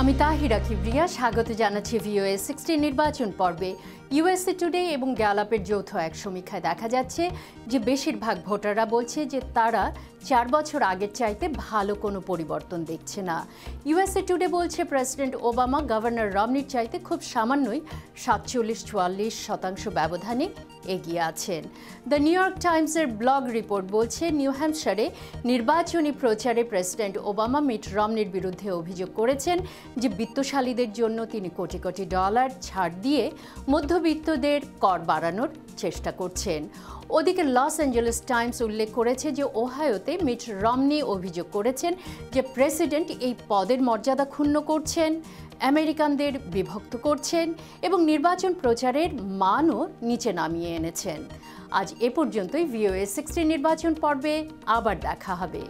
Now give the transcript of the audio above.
আমি তাহিরা কিবরিয়া স্বাগত জানাচ্ছি ভিওএ 16 নির্বাচন পর্বে। ইউএসএ টুডে এবং গ্যালাপের যৌথ এক সমীক্ষায় দেখা যাচ্ছে যে বেশিরভাগ ভোটাররা বলছে যে তারা 4 বছর আগের চাইতে ভালো কোনো পরিবর্তন দেখছে না। ইউএসএ টুডে বলছে প্রেসিডেন্ট ওবামা গভর্নর রমনির চাইতে খুব সামান্যই 47-44% ব্যবধানে এগিয়ে আছেন। দ্য নিউ ইয়র্ক টাইমসের ব্লগ রিপোর্ট বলছে নিউ হ্যাম্পশারে নির্বাচনী প্রচারে প্রেসিডেন্ট ওবামা মিট রমনির বিরুদ্ধে অভিযোগ করেছেন যে বিত্তশালীদের জন্য তিনি কোটি কোটি ডলার ছাড় দিয়ে মধ্যবিত্তদের কর বাড়ানোর চেষ্টা করছেন। ওদিকে লস অ্যাঞ্জেলেস টাইমস উল্লেখ করেছে যে ওহাইওতে মিট রমনি অভিযোগ করেছেন যে প্রেসিডেন্ট এই পদের মর্যাদা ক্ষুণ্ণ করছেন, আমেরিকানদের বিভক্ত করছেন এবং নির্বাচন প্রচারের মানও নিচে নামিয়ে এনেছেন। আজ এ পর্যন্তই ভিওএ 16 নির্বাচন পর্বে আবার দেখা হবে।